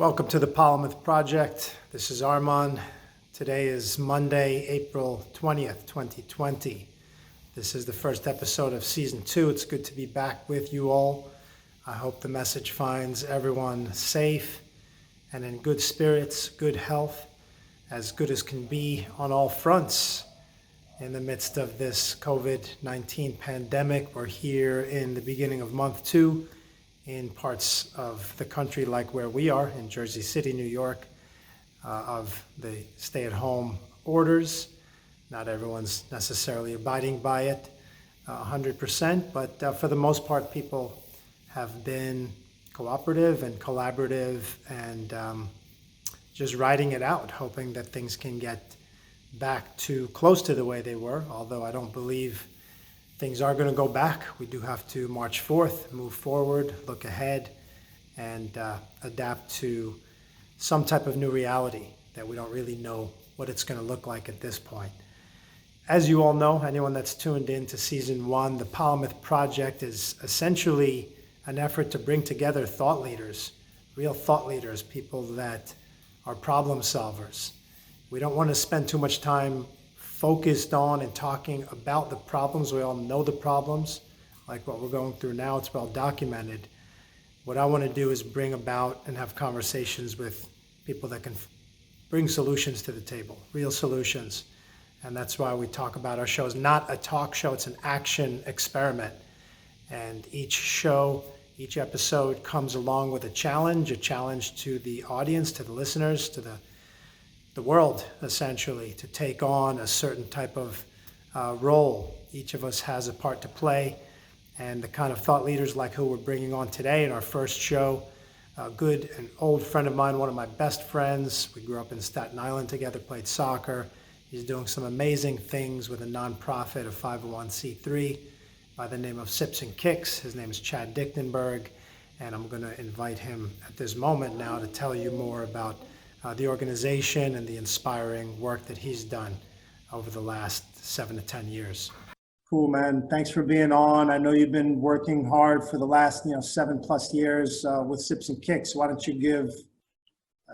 Welcome to the Polymath Project. This is Arman. Today is Monday, April 20th, 2020. This is the first episode of Season 2. It's good to be back with you all. I hope the message finds everyone safe and in good spirits, good health, as good as can be on all fronts. In the midst of this COVID-19 pandemic, we're here in the beginning of month 2 in parts of the country like where we are in Jersey City, New York, of the stay-at-home orders. Not everyone's necessarily abiding by it 100%, but for the most part, people have been cooperative and collaborative and just riding it out, hoping that things can get back to close to the way they were, although I don't believe things are going to go back. We do have to march forth, move forward, look ahead, and adapt to some type of new reality that we don't really know what it's going to look like at this point. As you all know, anyone that's tuned in to Season 1, the Polymath Project is essentially an effort to bring together thought leaders, real thought leaders, people that are problem solvers. We don't want to spend too much time focused on and talking about the problems. We all know the problems, like what we're going through now. It's well documented. What I want to do is bring about and have conversations with people that can bring solutions to the table, real solutions. And that's why we talk about our show. It's not a talk show, it's an action experiment. And each show, each episode comes along with a challenge to the audience, to the listeners, to the world, essentially, to take on a certain type of role. Each of us has a part to play, and the kind of thought leaders like who we're bringing on today in our first show, a good and old friend of mine, one of my best friends. We grew up in Staten Island together, played soccer. He's doing some amazing things with a nonprofit, a 501c3 by the name of Sips and Kicks. His name is Chad Dictenberg, and I'm going to invite him at this moment now to tell you more about the organization and the inspiring work that he's done over the last 7 to 10 years. Cool, man. Thanks for being on. I know you've been working hard for the last 7+ years with Sips and Kicks. Why don't you give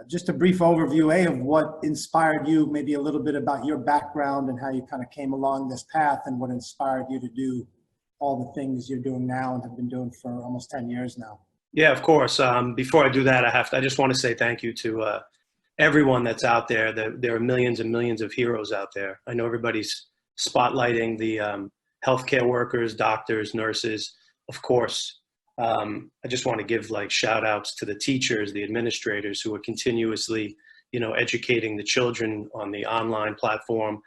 just a brief overview, of what inspired you, maybe a little bit about your background and how you kind of came along this path and what inspired you to do all the things you're doing now and have been doing for almost 10 years now. Yeah, of course. Before I do that, I just want to say thank you to everyone that's out there. There are millions and millions of heroes out there. I know everybody's spotlighting the healthcare workers, doctors, nurses. Of course, I just want to give shout outs to the teachers, the administrators who are continuously, educating the children on the online platform,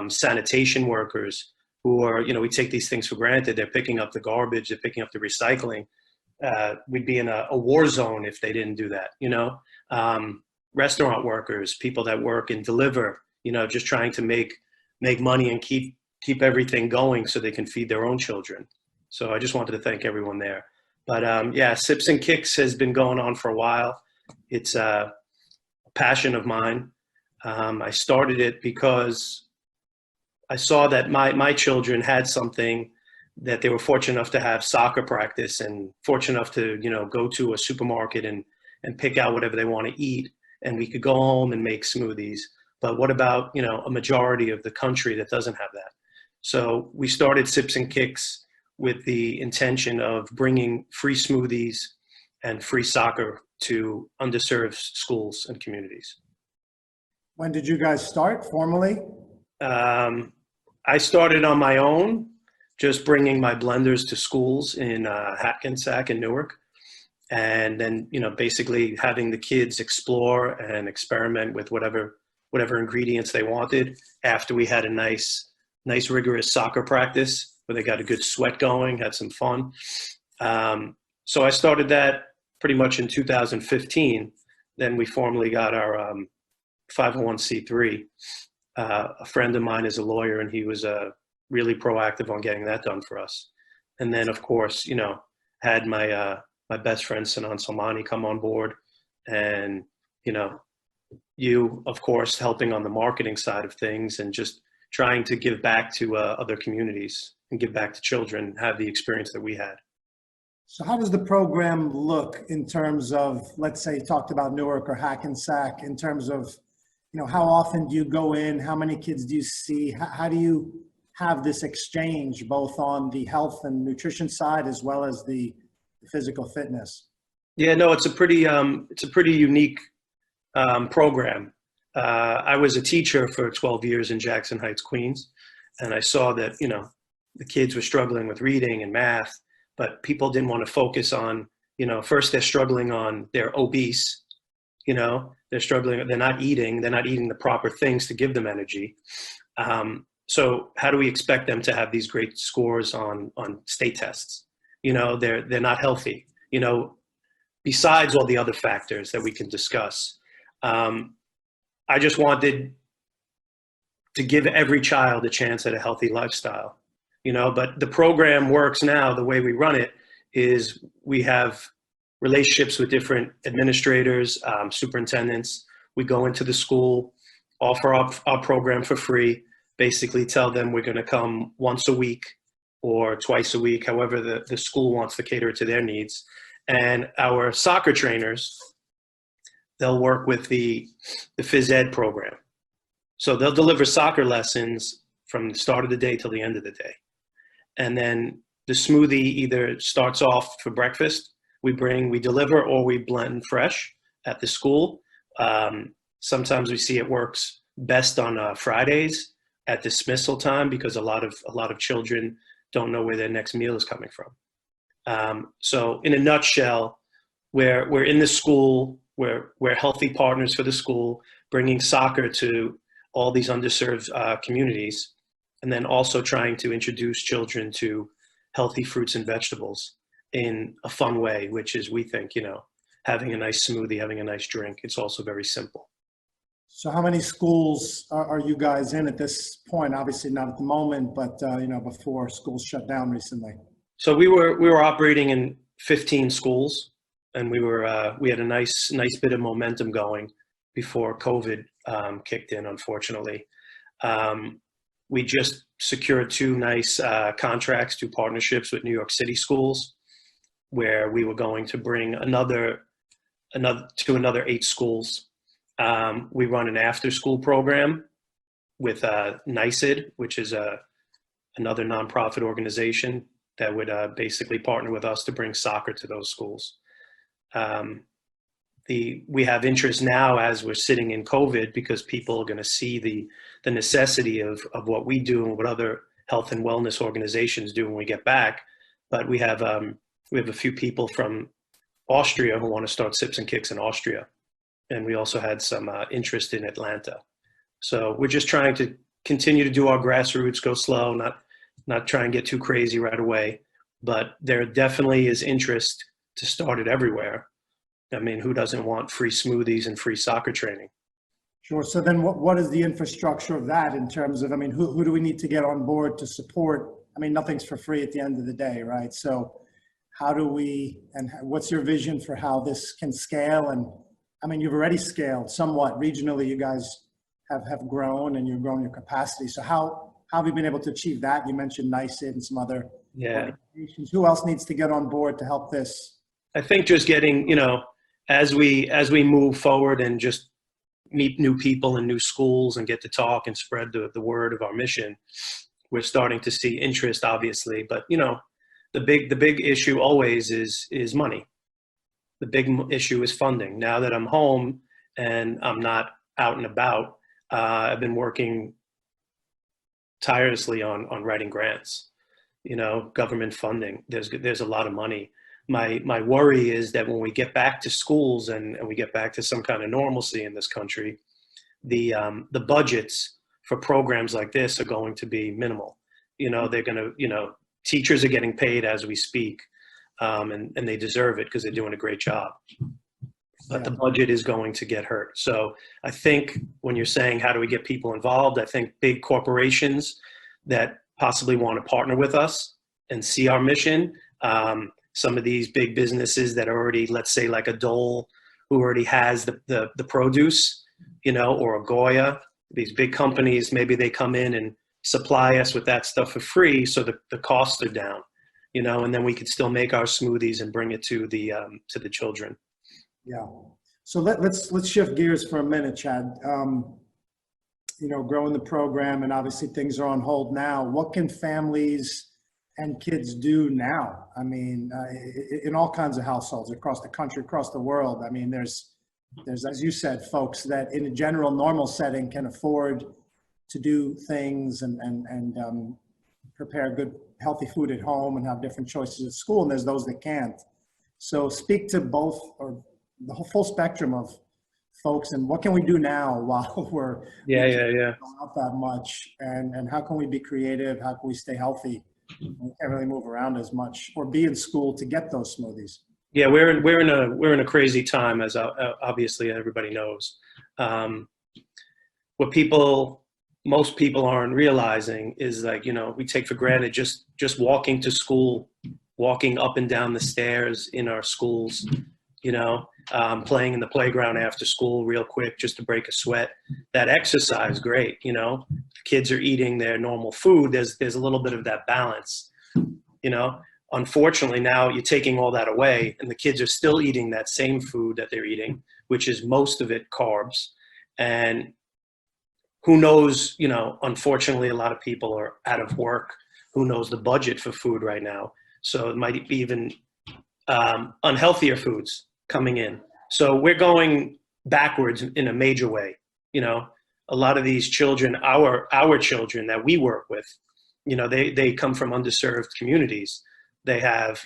sanitation workers who are, we take these things for granted. They're picking up the garbage, they're picking up the recycling. We'd be in a war zone if they didn't do that, restaurant workers, people that work and deliver, just trying to make money and keep everything going so they can feed their own children. So I just wanted to thank everyone there. But yeah, Sips and Kicks has been going on for a while. It's a passion of mine. I started it because I saw that my children had something that they were fortunate enough to have soccer practice and fortunate enough to, go to a supermarket and pick out whatever they want to eat. And we could go home and make smoothies. But what about, a majority of the country that doesn't have that? So we started Sips and Kicks with the intention of bringing free smoothies and free soccer to underserved schools and communities. When did you guys start formally? I started on my own, just bringing my blenders to schools in Hackensack and Newark. And then, basically having the kids explore and experiment with whatever ingredients they wanted after we had a nice rigorous soccer practice where they got a good sweat going, had some fun. So I started that pretty much in 2015. Then we formally got our 501c3. A friend of mine is a lawyer, and he was really proactive on getting that done for us. And then, of course, had my best friend Sinan Salmani come on board, and you, of course, helping on the marketing side of things and just trying to give back to other communities and give back to children, have the experience that we had. So how does the program look in terms of, let's say, you talked about Newark or Hackensack, in terms of, how often do you go in? How many kids do you see? How do you have this exchange both on the health and nutrition side as well as the physical fitness? Yeah, no, it's a pretty unique program. I was a teacher for 12 years in Jackson Heights, Queens, and I saw that, the kids were struggling with reading and math, but people didn't want to focus on, first they're struggling on, they're obese, they're struggling, they're not eating the proper things to give them energy. So how do we expect them to have these great scores on state tests? They're not healthy, besides all the other factors that we can discuss. I just wanted to give every child a chance at a healthy lifestyle, but the program works now. The way we run it is we have relationships with different administrators, superintendents. We go into the school, offer up our program for free, basically tell them we're going to come once a week or twice a week, however the school wants to cater to their needs. And our soccer trainers, they'll work with the phys ed program. So they'll deliver soccer lessons from the start of the day till the end of the day. And then the smoothie either starts off for breakfast, we deliver, or we blend fresh at the school. Sometimes we see it works best on Fridays at dismissal time because a lot of children don't know where their next meal is coming from. So in a nutshell, we're in the school, we're healthy partners for the school, bringing soccer to all these underserved communities, and then also trying to introduce children to healthy fruits and vegetables in a fun way, which is, we think, having a nice smoothie, having a nice drink. It's also very simple. So how many schools are you guys in at this point? Obviously not at the moment, but before schools shut down recently. So we were operating in 15 schools, and we had a nice bit of momentum going before COVID kicked in, unfortunately. We just secured two nice contracts, two partnerships with New York City schools, where we were going to bring another 8 schools. We run an after-school program with NICID, which is another nonprofit organization that would basically partner with us to bring soccer to those schools. We have interest now as we're sitting in COVID because people are going to see the necessity of what we do and what other health and wellness organizations do when we get back. But we have a few people from Austria who want to start Sips and Kicks in Austria. And we also had some interest in Atlanta. So we're just trying to continue to do our grassroots, go slow, not try and get too crazy right away. But there definitely is interest to start it everywhere. I mean, who doesn't want free smoothies and free soccer training? Sure. So then what is the infrastructure of that in terms of, who do we need to get on board to support? Nothing's for free at the end of the day, right? So how do we, and what's your vision for how this can scale? And you've already scaled somewhat regionally. You guys have grown and you've grown your capacity. So how have you been able to achieve that? You mentioned NICID and some other organizations. Who else needs to get on board to help this? I think just getting, as we move forward and just meet new people in new schools and get to talk and spread the word of our mission, we're starting to see interest, obviously. But the big issue always is money. The big issue is funding. Now that I'm home and I'm not out and about, I've been working tirelessly on writing grants. Government funding. There's a lot of money. My worry is that when we get back to schools and we get back to some kind of normalcy in this country, the budgets for programs like this are going to be minimal. They're going to, teachers are getting paid as we speak, and they deserve it because they're doing a great job. But the budget is going to get hurt. So I think when you're saying how do we get people involved, I think big corporations that possibly want to partner with us and see our mission. Some of these big businesses that are already, let's say like a Dole, who already has the produce, or a Goya, these big companies, maybe they come in and supply us with that stuff for free so the costs are down. and then we could still make our smoothies and bring it to the children. Yeah. So let's shift gears for a minute, Chad. Growing the program, and obviously things are on hold now. What can families and kids do now? I mean, in all kinds of households across the country, across the world. I mean, there's, as you said, folks that in a general normal setting can afford to do things and prepare good, healthy food at home and have different choices at school. And there's those that can't. So speak to both, or the whole full spectrum of folks, and what can we do now while we can't go out that much, and how can we be creative? How can we stay healthy? We can't really move around as much or be in school to get those smoothies. Yeah, we're in a crazy time, as obviously everybody knows. What most people aren't realizing is, like, we take for granted just walking to school, walking up and down the stairs in our schools, playing in the playground after school real quick just to break a sweat. That exercise, great. Kids are eating their normal food. There's a little bit of that balance. Unfortunately, now you're taking all that away, and the kids are still eating that same food that they're eating, which is most of it carbs. And who knows, unfortunately, a lot of people are out of work. Who knows the budget for food right now? So it might be even unhealthier foods coming in. So we're going backwards in a major way. A lot of these children, our children that we work with, they come from underserved communities. They have,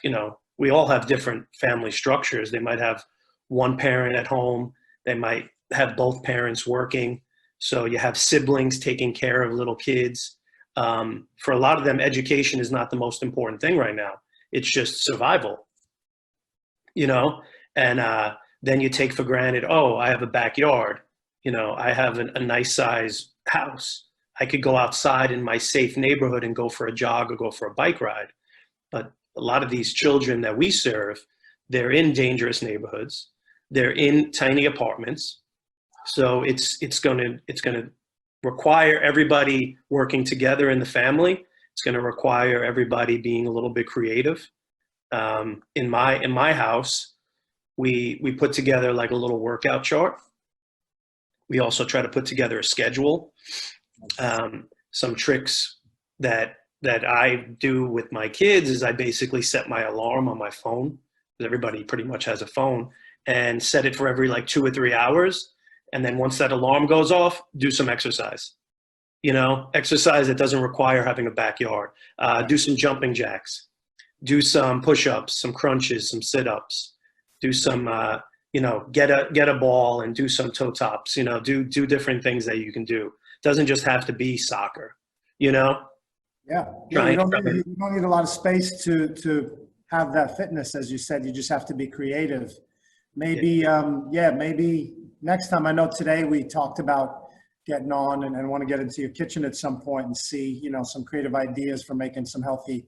we all have different family structures. They might have one parent at home. They might have both parents working. So you have siblings taking care of little kids. For a lot of them, education is not the most important thing right now. It's just survival, and then you take for granted, oh, I have a backyard. I have a nice size house. I could go outside in my safe neighborhood and go for a jog or go for a bike ride. But a lot of these children that we serve, they're in dangerous neighborhoods. They're in tiny apartments. So it's going to require everybody working together in the family. It's going to require everybody being a little bit creative. In my house, we put together like a little workout chart. We also try to put together a schedule. Some tricks that I do with my kids is I basically set my alarm on my phone, because everybody pretty much has a phone, and set it for every like 2 or 3 hours. And then once that alarm goes off, do some exercise. Exercise that doesn't require having a backyard. Do some jumping jacks. Do some push-ups, some crunches, some sit-ups. Do some, get a ball and do some toe tops. Do different things that you can do. Doesn't just have to be soccer. Yeah. You don't need a lot of space to have that fitness, as you said. You just have to be creative. Maybe, maybe next time. I know today we talked about getting on and want to get into your kitchen at some point and see, some creative ideas for making some healthy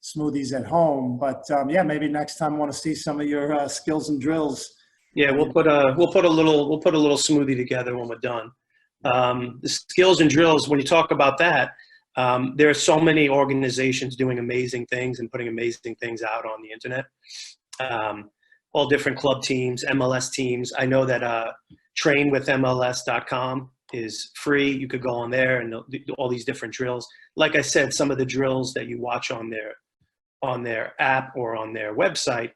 smoothies at home. But maybe next time I want to see some of your skills and drills. Yeah, we'll put a little smoothie together when we're done. The skills and drills, when you talk about that, there are so many organizations doing amazing things and putting amazing things out on the internet. All different club teams, MLS teams. I know that trainwithmls.com is free. You could go on there and do all these different drills. Like I said, some of the drills that you watch on their app or on their website,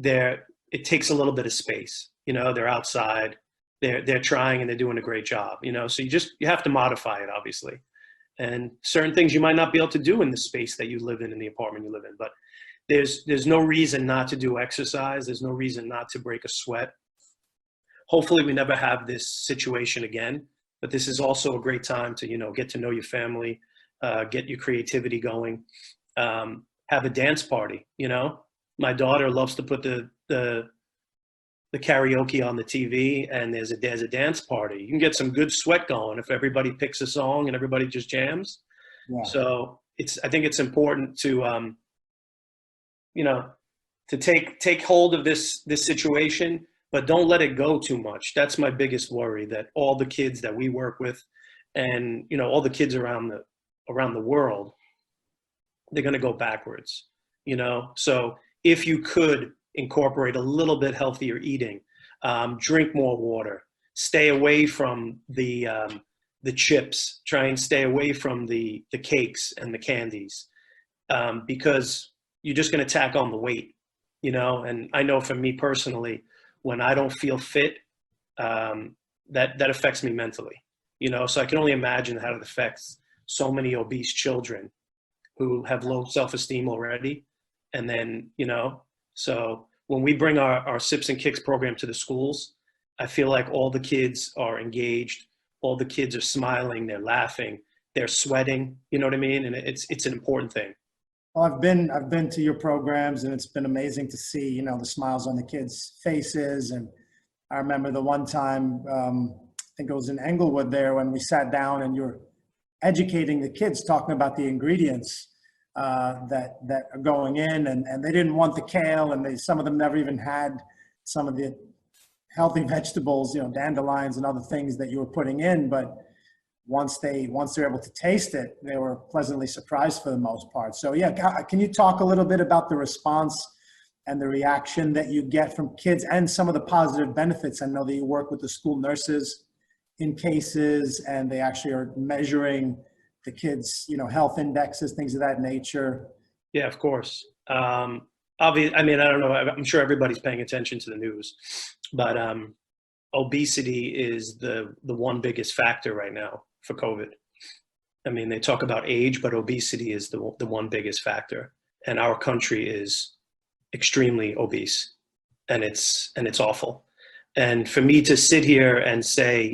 it takes a little bit of space. They're outside, they're trying, and they're doing a great job. So you have to modify it, obviously. And certain things you might not be able to do in the space that you live in the apartment you live in. But there's no reason not to do exercise. There's no reason not to break a sweat. Hopefully we never have this situation again, but this is also a great time to, get to know your family, get your creativity going, have a dance party. My daughter loves to put the karaoke on the TV, and there's a dance party. You can get some good sweat going if everybody picks a song and everybody just jams. Yeah. So I think it's important to, to take hold of this situation, but don't let it go too much. That's my biggest worry, that all the kids that we work with and, all the kids around the world, they're going to go backwards. So if you could incorporate a little bit healthier eating, drink more water, stay away from the chips, try and stay away from the cakes and the candies, because you're just going to tack on the weight, and I know for me personally, when I don't feel fit, that affects me mentally, so I can only imagine how it affects so many obese children who have low self-esteem already. And then, so when we bring our Sips and Kicks program to the schools, I feel like all the kids are engaged, all the kids are smiling, they're laughing, they're sweating, you know what I mean? And it's an important thing. Well, I've been to your programs, and it's been amazing to see, the smiles on the kids' faces. And I remember the one time, I think it was in Englewood there, when we sat down and you're educating the kids, talking about the ingredients that are going in, and they didn't want the kale, and some of them never even had some of the healthy vegetables, dandelions and other things that you were putting in. But once they're able to taste it, they were pleasantly surprised for the most part. So yeah, can you talk a little bit about the response and the reaction that you get from kids and some of the positive benefits? I know that you work with the school nurses in cases, and they actually are measuring the kids, health indexes, things of that nature. Yeah, of course. Obviously, I mean, I don't know. I'm sure everybody's paying attention to the news, but obesity is the one biggest factor right now for COVID. I mean, they talk about age, but obesity is the one biggest factor, and our country is extremely obese, and it's awful. And for me to sit here and say,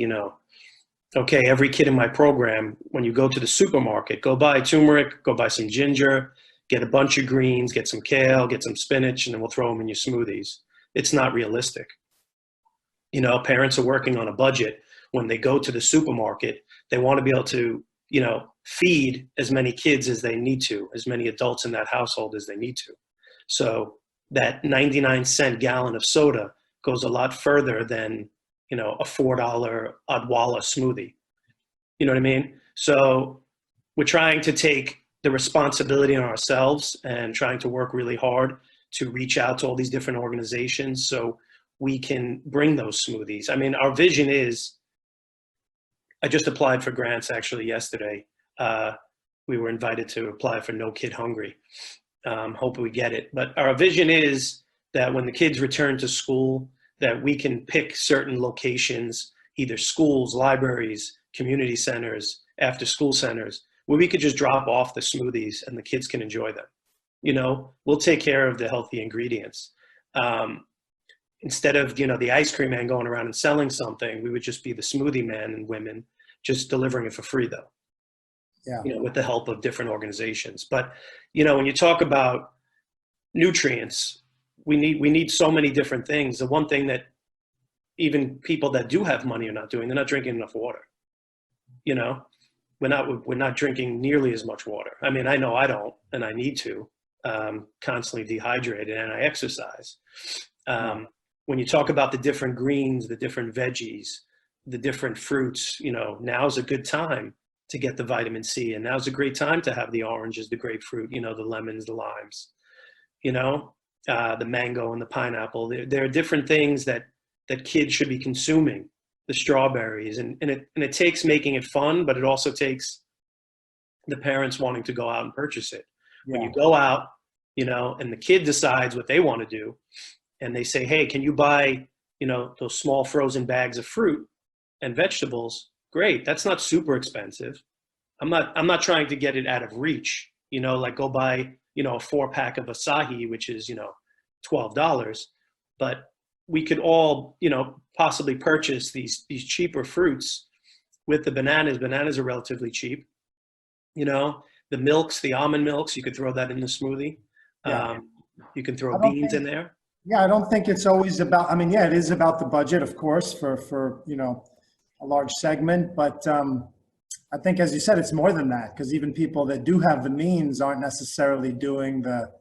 okay, every kid in my program, when you go to the supermarket, go buy turmeric, go buy some ginger, get a bunch of greens, get some kale, get some spinach, and then we'll throw them in your smoothies. It's not realistic. Parents are working on a budget. When they go to the supermarket, they want to be able to, feed as many kids as they need to, as many adults in that household as they need to. So that 99-cent gallon of soda goes a lot further than, a $4 Odwalla smoothie. You know what I mean? So we're trying to take the responsibility on ourselves and trying to work really hard to reach out to all these different organizations so we can bring those smoothies. I mean, our vision is, I just applied for grants actually yesterday. We were invited to apply for No Kid Hungry. Hope we get it. But our vision is that when the kids return to school, that we can pick certain locations, either schools, libraries, community centers, after school centers, where we could just drop off the smoothies and the kids can enjoy them. We'll take care of the healthy ingredients. Instead of, the ice cream man going around and selling something, we would just be the smoothie man and women, just delivering it for free though. Yeah. With the help of different organizations. But, when you talk about nutrients, we need so many different things. The one thing that even people that do have money are not doing, they're not drinking enough water. We're not drinking nearly as much water. I mean, I know I don't, and I need to, constantly dehydrated, and I exercise. When you talk about the different greens, the different veggies, the different fruits, now's a good time to get the vitamin C, and now's a great time to have the oranges, the grapefruit, the lemons, the limes, the mango and the pineapple. There are different things that kids should be consuming, the strawberries, and it takes making it fun, but it also takes the parents wanting to go out and purchase it. Yeah. When you go out, and the kid decides what they want to do, and they say, hey, can you buy, those small frozen bags of fruit and vegetables? Great. That's not super expensive. I'm not trying to get it out of reach, like go buy, a 4-pack of acai, which is, $12. But we could all, possibly purchase these cheaper fruits with the bananas. Bananas are relatively cheap. The milks, the almond milks, you could throw that in the smoothie. Yeah. You can throw beans in there. Yeah, I don't think it's always about, it is about the budget, of course, for a large segment, but I think, as you said, it's more than that, because even people that do have the means aren't necessarily doing the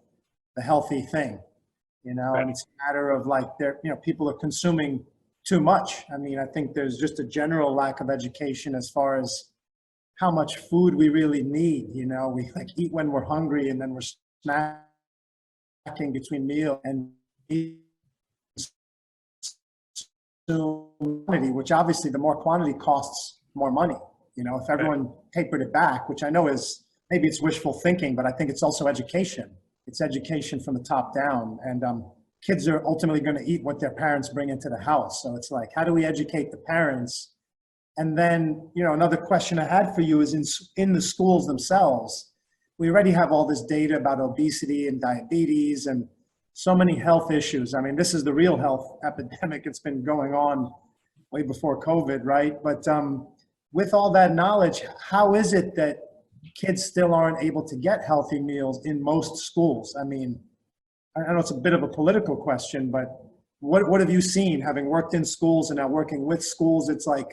healthy thing, right. And it's a matter of people are consuming too much. I think there's just a general lack of education as far as how much food we really need. We eat when we're hungry, and then we're snacking tracking between meal and quantity, which obviously the more quantity costs more money. You know, if everyone tapered it back, which I know is, maybe it's wishful thinking, but I think it's also education. It's education from the top down. And kids are ultimately going to eat what their parents bring into the house. So it's like, how do we educate the parents? And then, you know, another question I had for you is in the schools themselves, we already have all this data about obesity and diabetes and so many health issues. I mean, this is the real health epidemic. It's been going on way before COVID, right? But with all that knowledge, how is it that kids still aren't able to get healthy meals in most schools? I mean, I know it's a bit of a political question, but what have you seen, having worked in schools and now working with schools? It's like,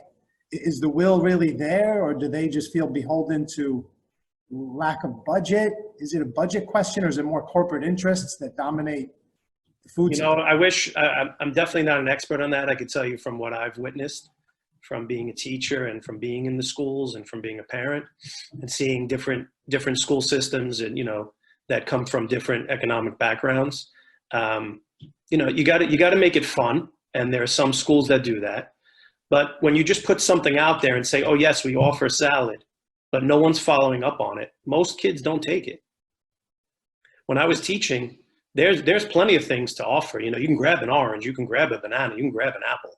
is the will really there, or do they just feel beholden to lack of budget? Is it a budget question, or is it more corporate interests that dominate the food You know, I wish, I'm definitely not an expert on that. I could tell you from what I've witnessed, from being a teacher and from being in the schools and from being a parent and seeing different school systems and, you know, that come from different economic backgrounds. You know, you got to make it fun. And there are some schools that do that. But when you just put something out there and say, oh, yes, we offer salad, but no one's following up on it, most kids don't take it. When I was teaching, there's plenty of things to offer. You know, you can grab an orange, you can grab a banana, you can grab an apple.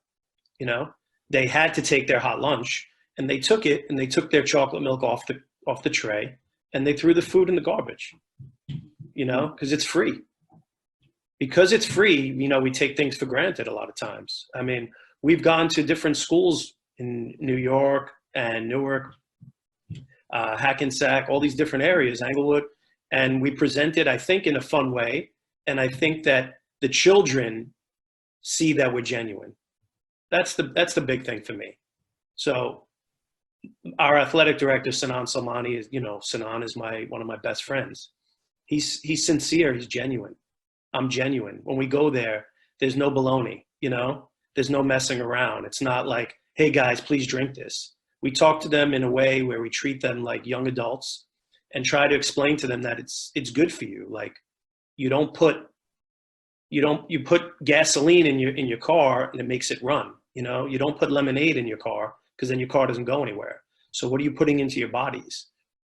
You know, they had to take their hot lunch, and they took it, and they took their chocolate milk off the tray, and they threw the food in the garbage. You know, because it's free. Because it's free, you know, we take things for granted a lot of times. I mean, we've gone to different schools in New York and Newark, Hackensack, all these different areas, Englewood, and we present it, I think, in a fun way. And I think that the children see that we're genuine. That's the big thing for me. So our athletic director, Sinan Salmani, is, you know, Sinan is one of my best friends. He's sincere, he's genuine. I'm genuine. When we go there, there's no baloney, you know? There's no messing around. It's not like, hey guys, please drink this. We talk to them in a way where we treat them like young adults and try to explain to them that it's good for you. Like, you put gasoline in your car and it makes it run. You know, you don't put lemonade in your car because then your car doesn't go anywhere. So what are you putting into your bodies?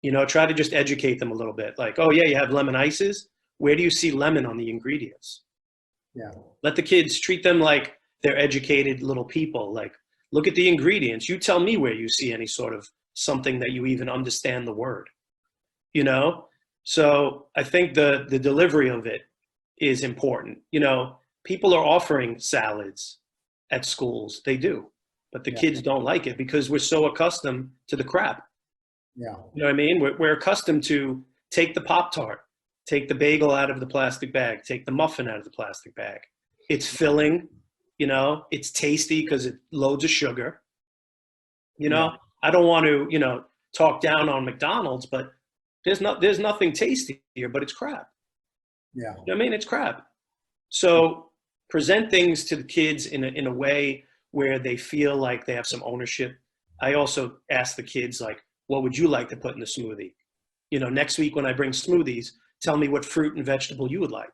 You know, try to just educate them a little bit. Like, oh yeah, you have lemon ices. Where do you see lemon on the ingredients? Yeah. Let the kids, treat them like they're educated little people. Like, look at the ingredients. You tell me where you see any sort of something that you even understand the word, you know? So I think the delivery of it is important. You know, people are offering salads at schools. They do, but the kids don't like it because we're so accustomed to the crap. Yeah. You know what I mean? We're accustomed to take the Pop-Tart, take the bagel out of the plastic bag, take the muffin out of the plastic bag. It's filling, you know, it's tasty because it loads of sugar. You know, I don't want to, you know, talk down on McDonald's, but there's nothing tastier, but it's crap. Yeah. You know what I mean? It's crap. So present things to the kids in a way where they feel like they have some ownership. I also ask the kids, like, what would you like to put in the smoothie? You know, next week when I bring smoothies, tell me what fruit and vegetable you would like.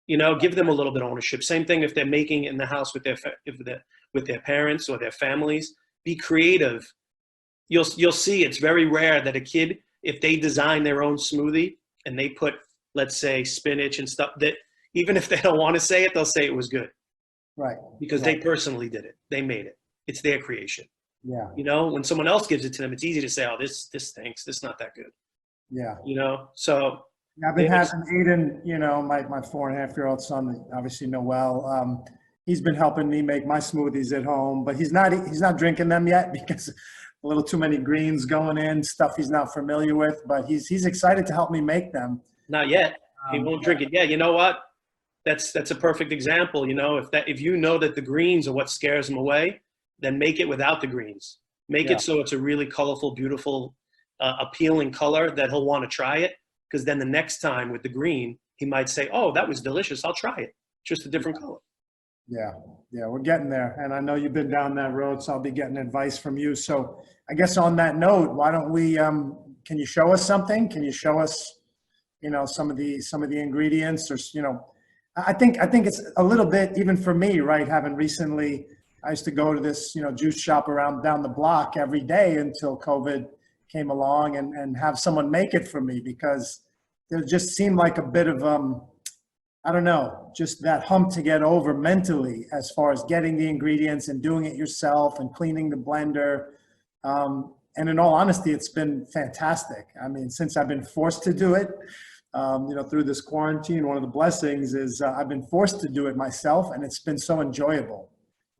You know, give them a little bit of ownership. Same thing if they're making in the house with their parents or their families. Be creative. You'll see it's very rare that a kid, if they design their own smoothie and they put, let's say, spinach and stuff, that even if they don't want to say it, they'll say it was good. Right. Because they personally did it. They made it. It's their creation. Yeah. You know, when someone else gives it to them, it's easy to say, oh, this stinks. This is not that good. Yeah. You know, so. I've been having Aiden, you know, my 4.5-year-old son, obviously Noel, he's been helping me make my smoothies at home, but he's not drinking them yet because a little too many greens going in, stuff he's not familiar with, but he's excited to help me make them. Not yet. He won't drink it yet. You know what? That's a perfect example. You know, if you know that the greens are what scares him away, then make it without the greens. Make it so it's a really colorful, beautiful, appealing color that he'll want to try it. Because then the next time with the green, he might say, oh, that was delicious. I'll try it. Just a different color. Yeah, we're getting there. And I know you've been down that road, so I'll be getting advice from you. So I guess on that note, why don't we, can you show us something? Can you show us some of the ingredients, or I think it's a little bit, even for me, right? Having recently, I used to go to this juice shop around down the block every day until COVID came along, and have someone make it for me, because there just seemed like a bit of I don't know, just that hump to get over mentally, as far as getting the ingredients and doing it yourself and cleaning the blender. And in all honesty, it's been fantastic. I mean, since I've been forced to do it, through this quarantine, one of the blessings is I've been forced to do it myself, and it's been so enjoyable.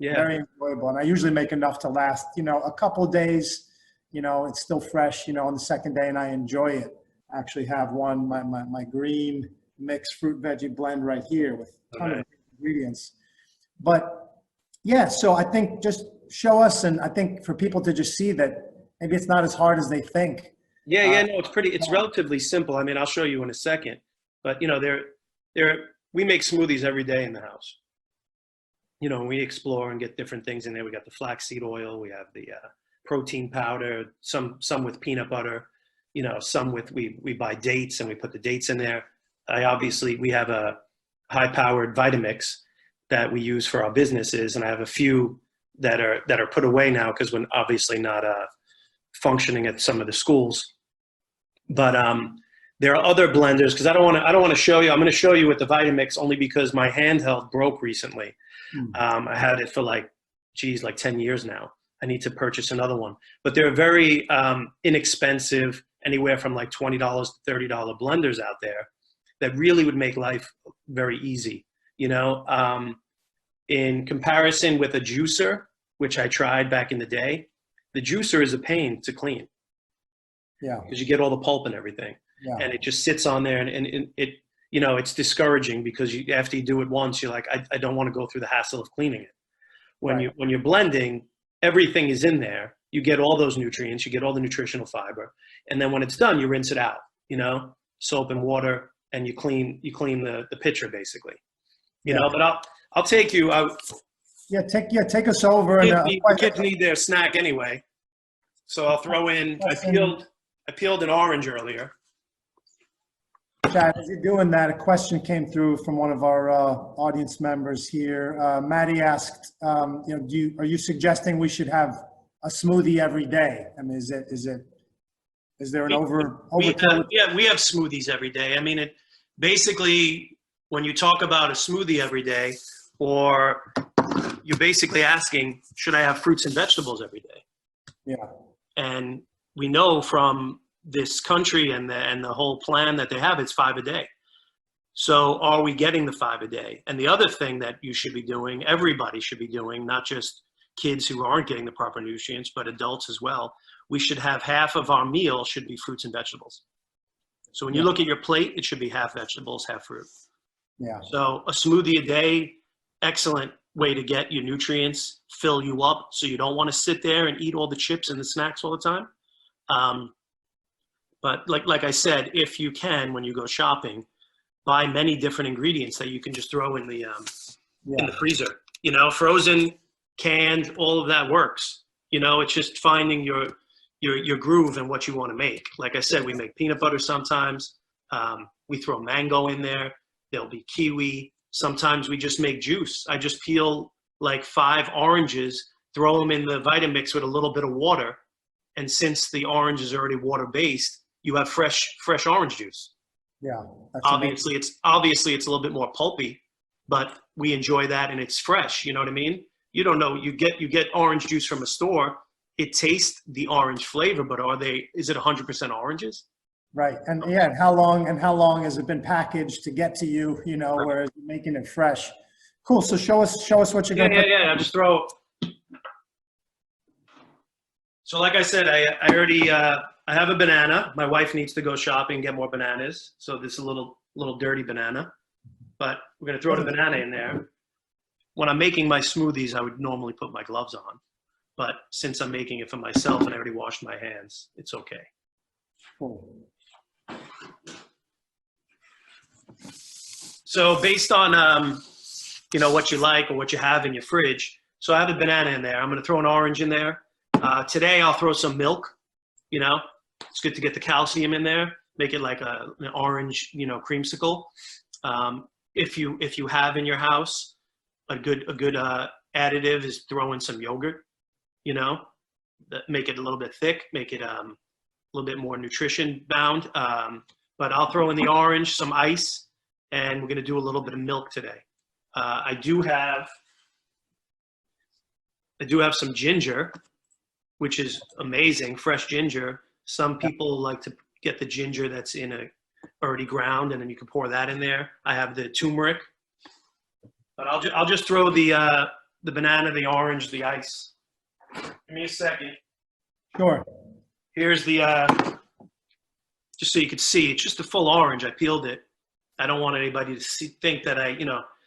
Yeah. Very enjoyable. And I usually make enough to last, a couple of days. It's still fresh, on the second day, and I enjoy it. I actually have my green mixed fruit veggie blend right here with a ton of ingredients. But yeah, so I think just show us, and I think for people to just see that maybe it's not as hard as they think. Yeah, no, it's relatively simple. I mean, I'll show you in a second, but we make smoothies every day in the house. We explore and get different things in there. We got the flaxseed oil, we have the protein powder, some with peanut butter, some with, we buy dates and we put the dates in there. We have a high-powered Vitamix that we use for our businesses, and I have a few that are put away now because we're obviously not functioning at some of the schools. But there are other blenders, because I don't want to show you. I'm going to show you with the Vitamix only because my handheld broke recently. I had it for like 10 years now. I need to purchase another one. But they're very inexpensive, anywhere from like $20 to $30 blenders out there that really would make life very easy. In comparison with a juicer, which I tried back in the day, the juicer is a pain to clean. Yeah. Because you get all the pulp and everything. Yeah. And it just sits on there, and it it's discouraging, because after you do it once, you're like, I don't want to go through the hassle of cleaning it. When you're blending, everything is in there. You get all those nutrients, you get all the nutritional fiber, and then when it's done, you rinse it out. Soap and water, and you clean the pitcher basically. But I'll take you out. Take us over. The kids need their snack anyway, so I'll throw in. I peeled an orange earlier. Chad, as you're doing that, a question came through from one of our audience members here. Maddie asked, are you suggesting we should have a smoothie every day? I mean, is there an overkill? We have smoothies every day. I mean, basically, when you talk about a smoothie every day, or you're basically asking, should I have fruits and vegetables every day? Yeah. And we know from this country and the whole plan that they have, it's 5 a day. So are we getting the 5 a day? And the other thing that you should be doing, everybody should be doing, not just kids who aren't getting the proper nutrients, but adults as well, we should have half of our meal should be fruits and vegetables. So when you look at your plate, it should be half vegetables, half fruit. Yeah. So a smoothie a day, excellent way to get your nutrients, fill you up, so you don't want to sit there and eat all the chips and the snacks all the time. But like I said, if you can, when you go shopping, buy many different ingredients that you can just throw in the freezer. Frozen, canned, all of that works. It's just finding your groove and what you want to make. Like I said, we make peanut butter sometimes. We throw mango in there. There'll be kiwi. Sometimes we just make juice. I just peel like 5 oranges, throw them in the Vitamix with a little bit of water. And since the orange is already water-based, you have fresh orange juice. Yeah. Obviously, it's a little bit more pulpy, but we enjoy that, and it's fresh. You know what I mean? You don't know. You get orange juice from a store. It tastes the orange flavor, but is it 100% oranges? Right. And how long has it been packaged to get to you, whereas you're making it fresh? Cool. So show us what you're going to put. Yeah. I just throw. So like I said, I already, I have a banana. My wife needs to go shopping and get more bananas. So this is a little dirty banana, but we're going to throw the banana in there. When I'm making my smoothies, I would normally put my gloves on, but since I'm making it for myself and I already washed my hands, it's okay. Cool. So based on, what you like or what you have in your fridge. So I have a banana in there. I'm going to throw an orange in there. Today I'll throw some milk. It's good to get the calcium in there. make it like an orange, creamsicle. If you have in your house a good additive is throw in some yogurt, make it a little bit thick, make it a little bit more nutrition bound. But I'll throw in the orange, some ice, and we're going to do a little bit of milk today. I do have some ginger, which is amazing, fresh ginger. Some people like to get the ginger that's in a already ground, and then you can pour that in there. I have the turmeric, but I'll just throw the banana, the orange, the ice. Give me a second. Sure. Here's the just so you could see, it's just a full orange. I peeled it. I don't want anybody to think that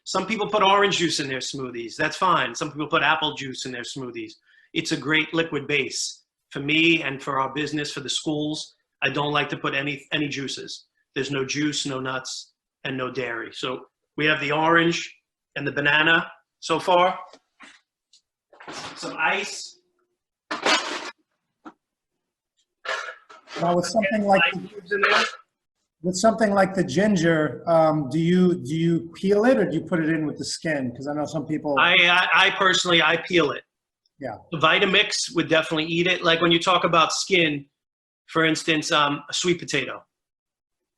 some people put orange juice in their smoothies. That's fine. Some people put apple juice in their smoothies. It's a great liquid base. For me and for our business, for the schools, I don't like to put any juices. There's no juice, no nuts, and no dairy. So we have the orange and the banana so far. Some ice. Now with something like the ginger, do you peel it or do you put it in with the skin? Because I know some people. I personally peel it. Yeah. The Vitamix would definitely eat it. Like when you talk about skin, for instance, a sweet potato.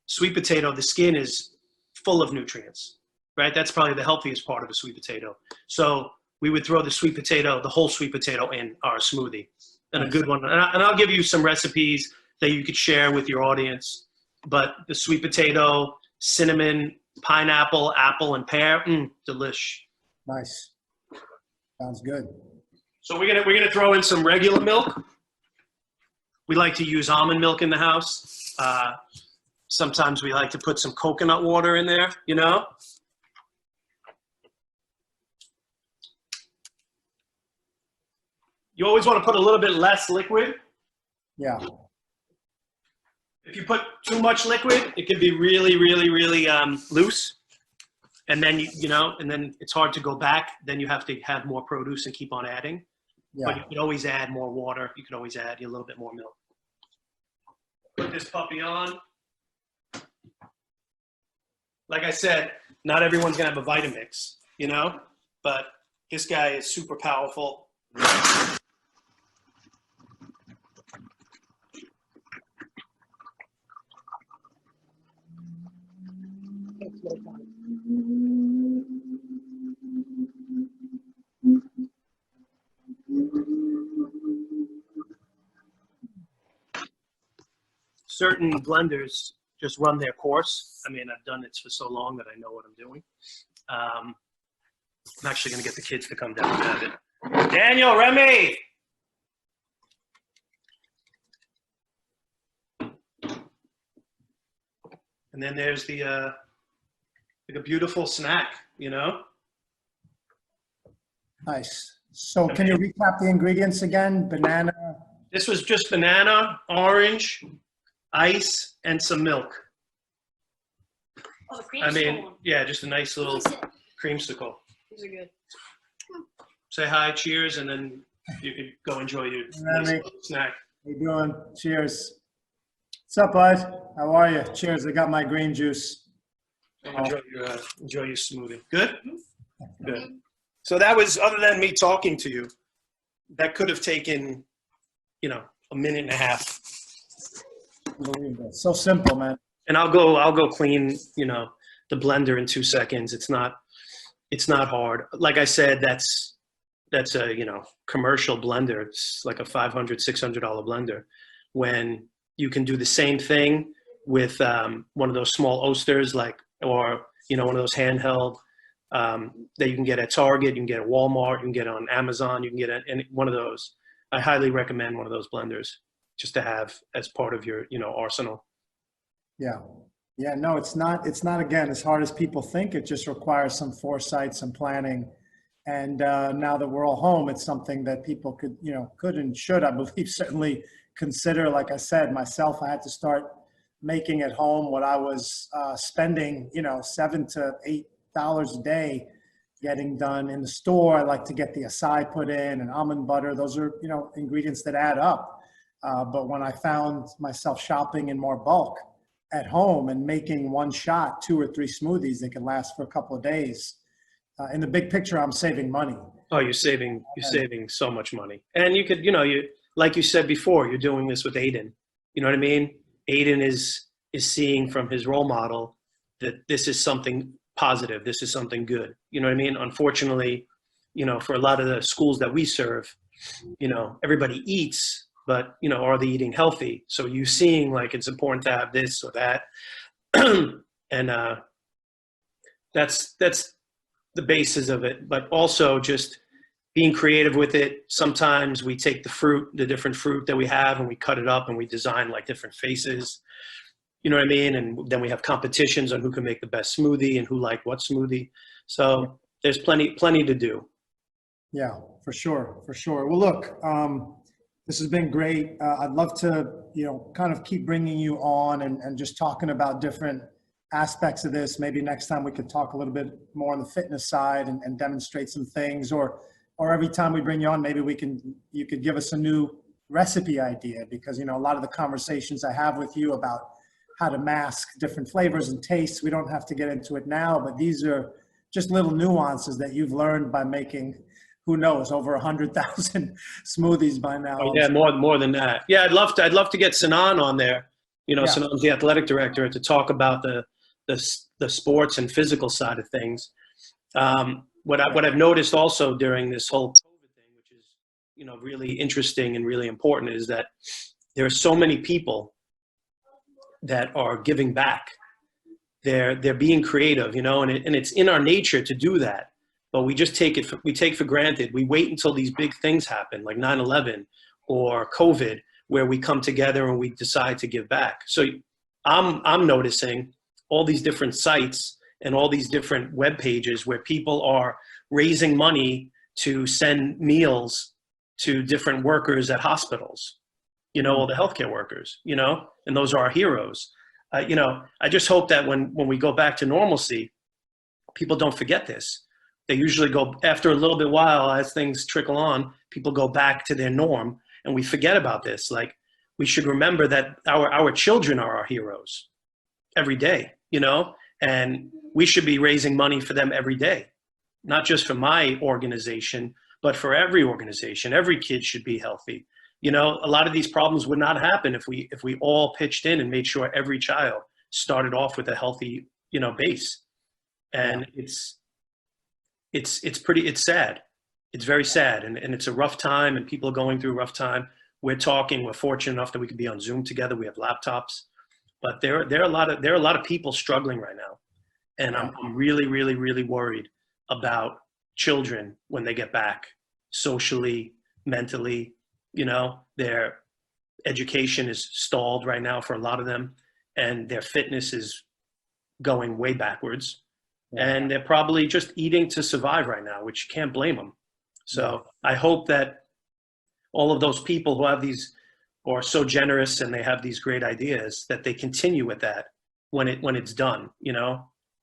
Sweet potato, the skin is full of nutrients, right? That's probably the healthiest part of a sweet potato. So we would throw the whole sweet potato in our smoothie, and a good one. And I'll give you some recipes that you could share with your audience. But the sweet potato, cinnamon, pineapple, apple, and pear, delish. Nice. Sounds good. So we're gonna throw in some regular milk. We like to use almond milk in the house. Sometimes we like to put some coconut water in there, You always want to put a little bit less liquid. Yeah. If you put too much liquid, it can be really, really, really loose. And then, and then it's hard to go back. Then you have to have more produce and keep on adding. Yeah. But you could always add more water. You could always add a little bit more milk. Put this puppy on. Like I said, not everyone's going to have a Vitamix, but this guy is super powerful. Certain blenders just run their course. I mean, I've done it for so long that I know what I'm doing. I'm actually going to get the kids to come down and have it. Daniel, Remy! And then there's the like a beautiful snack, Nice. So can you recap the ingredients again? Banana. This was just banana, orange, ice, and some milk. Oh, the creamsicle one. Yeah, just a nice little creamsicle. These are good. Say hi, cheers, and then you can go enjoy your nice snack. How you doing? Cheers. What's up, bud? How are you? Cheers. I got my green juice. Enjoy your smoothie. Good? Good. So that was, other than me talking to you, that could have taken, a minute and a half. Unbelievable. So simple, man. And I'll go clean, the blender in 2 seconds. It's not hard. Like I said, that's a, commercial blender. It's like a $500, $600 blender. When you can do the same thing with one of those small Oasters, or one of those handheld that you can get at Target, you can get at Walmart, you can get on Amazon, you can get at any one of those. I highly recommend one of those blenders just to have as part of your, arsenal. Yeah. Yeah, no, it's not again, as hard as people think. It just requires some foresight, some planning. And now that we're all home, it's something that people could and should, I believe, certainly consider. Like I said, myself, I had to start making at home what I was spending, $7 to $8 a day getting done in the store. I like to get the acai put in and almond butter. Those are, ingredients that add up. But when I found myself shopping in more bulk, at home and making one shot, 2 or 3 smoothies that can last for a couple of days. In the big picture, I'm saving money. Oh, you're saving so much money. And you could, you like you said before, you're doing this with Aiden. You know what I mean? Aiden is seeing from his role model that this is something positive. This is something good. You know what I mean? Unfortunately, for a lot of the schools that we serve, everybody eats, but, are they eating healthy? So you seeing like it's important to have this or that. And that's the basis of it. But also just being creative with it. Sometimes we take the different fruit that we have, and we cut it up and we design like different faces. You know what I mean? And then we have competitions on who can make the best smoothie and who like what smoothie. So there's plenty to do. Yeah, for sure. Well, look, this has been great. I'd love to, kind of keep bringing you on and just talking about different aspects of this. Maybe next time we could talk a little bit more on the fitness side and demonstrate some things, or every time we bring you on, maybe you could give us a new recipe idea, because, a lot of the conversations I have with you about how to mask different flavors and tastes, we don't have to get into it now, but these are just little nuances that you've learned by making, who knows, over 100,000 smoothies by now. Oh, yeah, more than that. Yeah, I'd love to get Sinan on there. Sinan's the athletic director, to talk about the sports and physical side of things. What I've noticed also during this whole COVID thing, which is, really interesting and really important, is that there are so many people that are giving back. They're being creative, and it's in our nature to do that. But we just take for granted. We wait until these big things happen, like 9/11 or COVID, where we come together and we decide to give back. So I'm noticing all these different sites and all these different web pages where people are raising money to send meals to different workers at hospitals, all the healthcare workers, and those are our heroes. I just hope that when we go back to normalcy, people don't forget this. They usually go, after a little bit while, as things trickle on, people go back to their norm, and we forget about this. Like, we should remember that our children are our heroes every day, and we should be raising money for them every day, not just for my organization, but for every organization. Every kid should be healthy. A lot of these problems would not happen if we all pitched in and made sure every child started off with a healthy, base. And it's sad. It's very sad. And it's a rough time, and people are going through a rough time. We're fortunate enough that we can be on Zoom together. We have laptops, but there are a lot of people struggling right now. And I'm really, really, really worried about children when they get back, socially, mentally. Their education is stalled right now for a lot of them, and their fitness is going way backwards. And they're probably just eating to survive right now, which you can't blame them. So I hope that all of those people who have these, or are so generous and they have these great ideas, that they continue with that when it's done.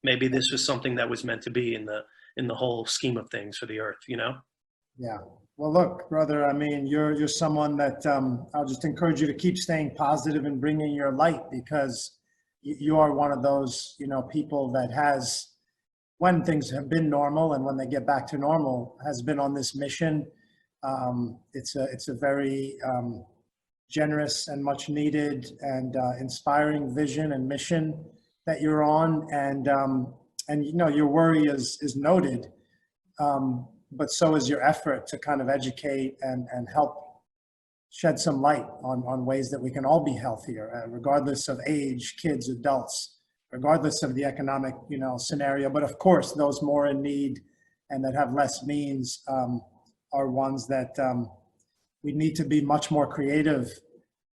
Maybe this was something that was meant to be in the whole scheme of things for the earth. Yeah. Well, look, brother, I mean, you're someone that I'll just encourage you to keep staying positive and bringing your light, because you are one of those, people that has, when things have been normal and when they get back to normal, has been on this mission. It's a very generous and much needed and inspiring vision and mission that you're on. And your worry is noted. But so is your effort to kind of educate and help shed some light on ways that we can all be healthier, regardless of age, kids, adults, regardless of the economic, scenario. But of course, those more in need and that have less means are ones that we need to be much more creative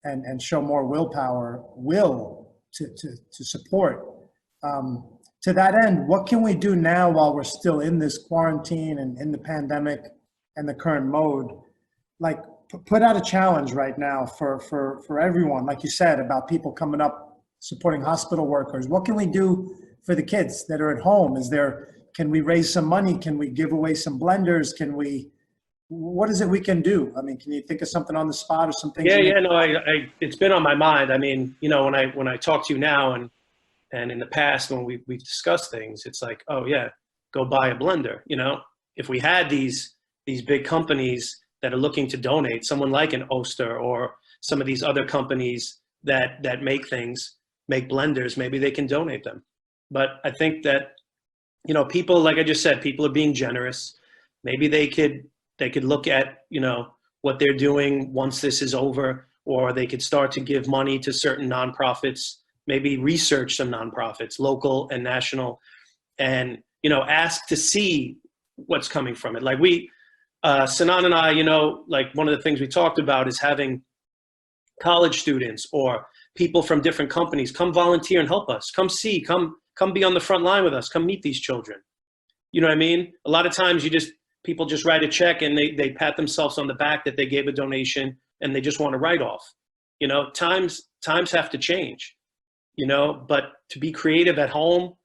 and show more will to support. To that end, what can we do now while we're still in this quarantine and in the pandemic and the current mode? Like, put out a challenge right now for everyone, like you said, about people coming up, supporting hospital workers. What can we do for the kids that are at home? Can we raise some money? Can we give away some blenders? Can we, what is it we can do? I mean, can you think of something on the spot or something? Yeah. No, it's been on my mind. I mean, when I talk to you now and in the past when we've discussed things, it's like, oh yeah, go buy a blender. If we had these big companies that are looking to donate, someone like an Oster or some of these other companies that make blenders, maybe they can donate them. But I think that, people, like I just said, people are being generous. Maybe they could look at, what they're doing once this is over, or they could start to give money to certain nonprofits, maybe research some nonprofits, local and national, and, ask to see what's coming from it. Like Sinan and I, like one of the things we talked about is having college students or people from different companies come volunteer and help us. Come be on the front line with us. Come meet these children. You know what I mean? A lot of times people just write a check and they pat themselves on the back that they gave a donation and they just want to write off. Times have to change, but to be creative at home,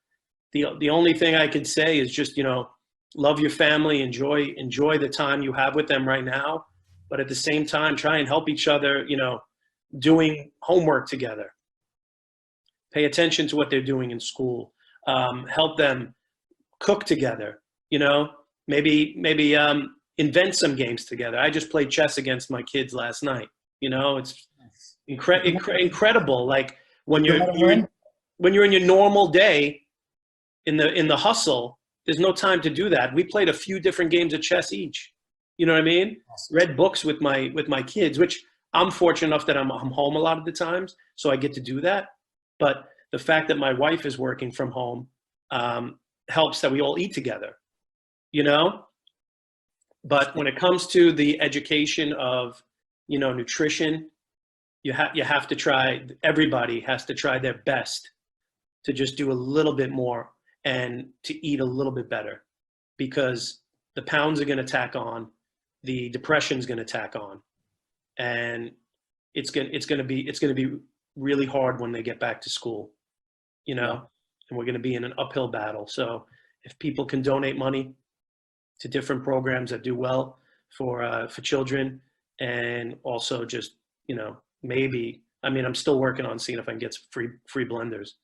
the only thing I could say is just, love your family, enjoy the time you have with them right now. But at the same time, try and help each other, doing homework together. Pay attention to what they're doing in school. Help them cook together, maybe invent some games together. I just played chess against my kids last night. It's incredible. Like when you're in your normal day in the hustle, there's no time to do that. We played a few different games of chess each. You know what I mean? Awesome. Read books with my kids, which I'm fortunate enough that I'm home a lot of the times, so I get to do that. But the fact that my wife is working from home helps that we all eat together, But when it comes to the education of, nutrition, you have to try. Everybody has to try their best to just do a little bit more and to eat a little bit better, because the pounds are going to tack on, the depression's going to tack on, and it's going to be really hard when they get back to school, and we're going to be in an uphill battle. So if people can donate money to different programs that do well for children, and also just, maybe, I'm still working on seeing if I can get free blenders.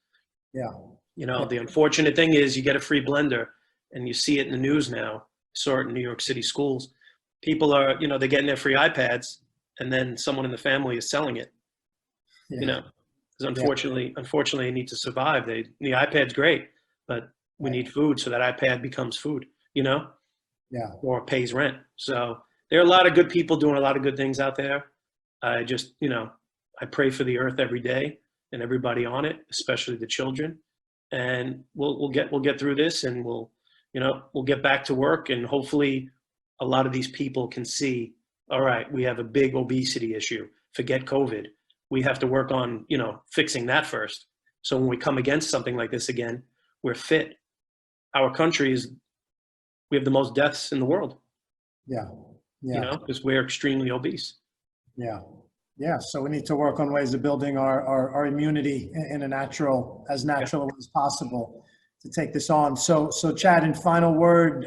Yeah. The unfortunate thing is you get a free blender and you see it in the news now. I saw it in New York City schools. People are, they're getting their free iPads and then someone in the family is selling it, because unfortunately they need to survive. The iPad's great, but we need food. So that iPad becomes food, or pays rent. So there are a lot of good people doing a lot of good things out there. I just, I pray for the earth every day and everybody on it, especially the children. And we'll get through this, and we'll get back to work, and hopefully a lot of these people can see, all right, we have a big obesity issue. Forget COVID. We have to work on, fixing that first. So when we come against something like this again, we're fit. Our country we have the most deaths in the world. Yeah. Because we're extremely obese. Yeah. So we need to work on ways of building our immunity in as natural as possible to take this on. So Chad, in final word,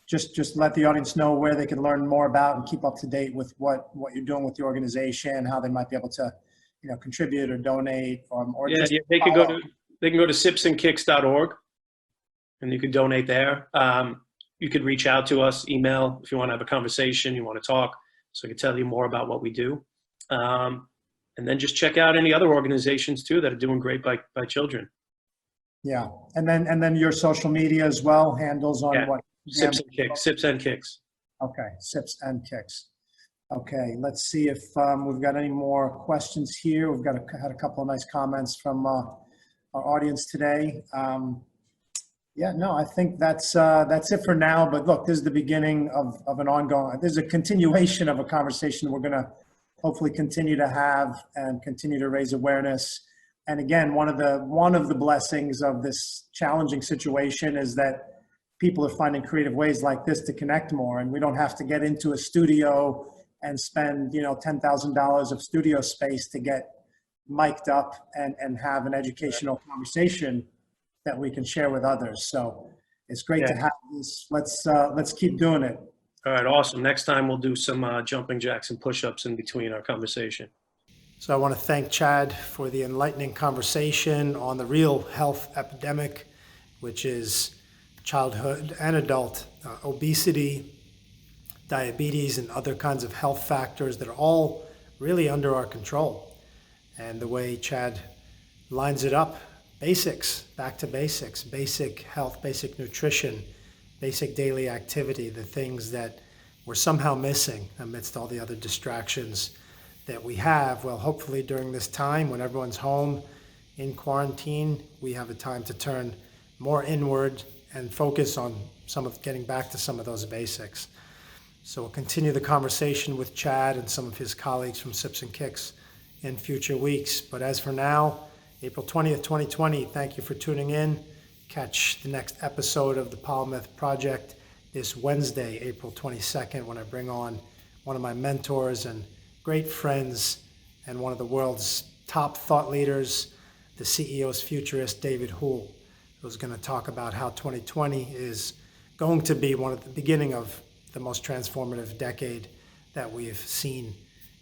just let the audience know where they can learn more about and keep up to date with what you're doing with the organization, how they might be able to, contribute or donate, or they can go to sipsandkicks.org and you can donate there. You could reach out to us, email, if you want to have a conversation, you want to talk, so I can tell you more about what we do. And then just check out any other organizations too that are doing great by children. Yeah. And then your social media as well, handles on what? Sips and Kicks. Okay. Sips and Kicks. Okay. Let's see if we've got any more questions here. We've had a couple of nice comments from our audience today. I think that's it for now. But look, this is the beginning of an ongoing, there's a continuation of a conversation we're going to hopefully continue to have and continue to raise awareness. And again, one of the blessings of this challenging situation is that people are finding creative ways like this to connect more, and we don't have to get into a studio and spend, $10,000 of studio space to get mic'd up and have an educational conversation that we can share with others. So it's great to have this. Let's keep doing it. All right, awesome. Next time we'll do some jumping jacks and push-ups in between our conversation. So I want to thank Chad for the enlightening conversation on the real health epidemic, which is childhood and adult obesity, diabetes, and other kinds of health factors that are all really under our control. And the way Chad lines it up, basics, back to basics, basic health, basic nutrition, basic daily activity, the things that we're somehow missing amidst all the other distractions that we have. Well, hopefully during this time when everyone's home in quarantine, we have a time to turn more inward and focus on getting back to some of those basics. So we'll continue the conversation with Chad and some of his colleagues from Sips and Kicks in future weeks. But as for now, April 20th, 2020, thank you for tuning in. Catch the next episode of the Polymath Project this Wednesday, April 22nd, when I bring on one of my mentors and great friends and one of the world's top thought leaders, the CEO's futurist, David Houle, who's going to talk about how 2020 is going to be one of the beginning of the most transformative decade that we've seen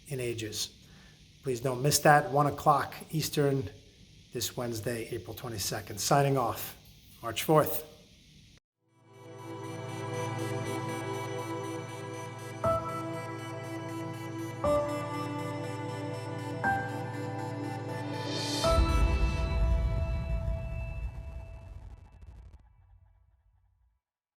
in ages. Please don't miss that, 1 o'clock Eastern this Wednesday, April 22nd. Signing off, March 4th.